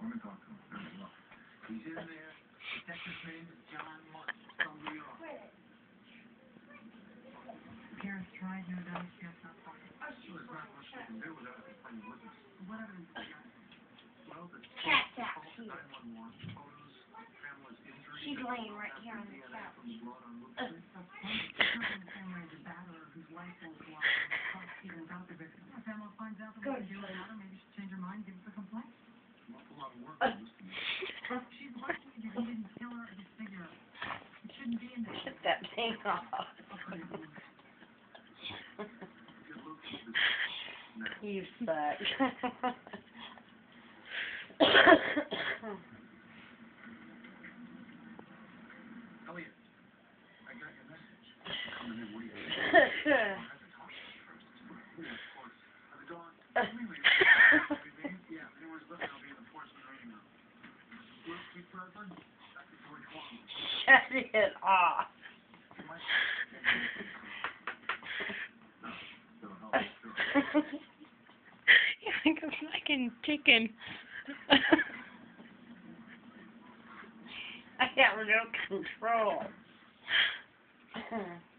Let me talk to him. Look, he's in there. Detective's name is John Martin from New York. Parents tried, no dice, just not talking. There's not much we can do without a complaining witness. What evidence do you got? Well, the Cat's out here. 911 photos, Pamela's injuries. She's laying right here on the couch. That's funny. It's not in the same way as a batterer whose life will go out and trust even without the victim. If Emma finds out that we can do it without her, maybe she'll change her mind and give us a complaint. An awful lot of work on this to me. She's lucky if he didn't kill her at the figure. It shouldn't be in this. Shut that thing off. You suck. Elliot, I got your message. Coming in, what do you think? The dog. Yeah, anyone's looking, I'll be in the porcelain waiting room. Keep Bertha. That's the George Washington. Shut it off. You're like a fucking chicken. I have no control.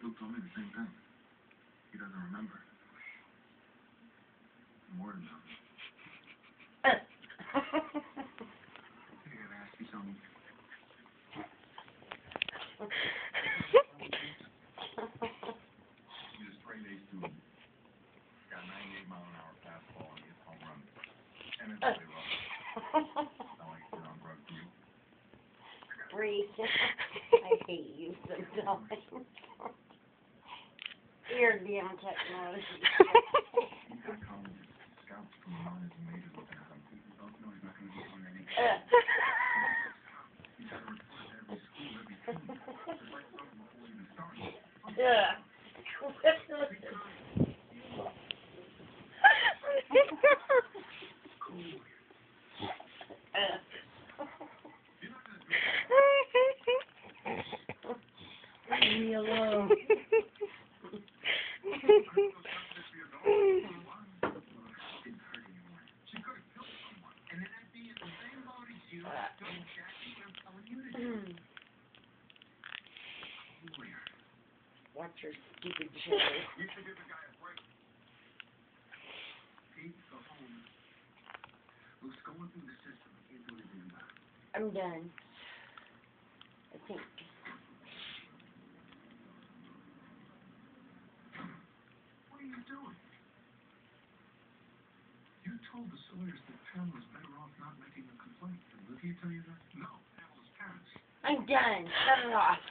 Luke told me the same thing. He doesn't remember. I'm worried about him. I gotta ask you something. He's a straight A student. Got 98-mile-an-hour fastball and hits home runs. And it's really rough. Not like you're on drugs, do you? Breathe. I hate you sometimes. You're damn technology. He's got college scouts from the minors and majors looking at him. Oh, no, he's not going to get on any. He's got a report at every school, every team. Just like something before we even started. Yeah. Leave me alone. Watch your stupid show. You should give the guy a break. Pete, go home. Luke's going through the system. He can't do anything about it. I'm done. I think. What are you doing? You told the Sawyers that Pamela's better off not making a complaint. Did Olivia tell you that? No, Pamela's parents. I'm done. Shut it off.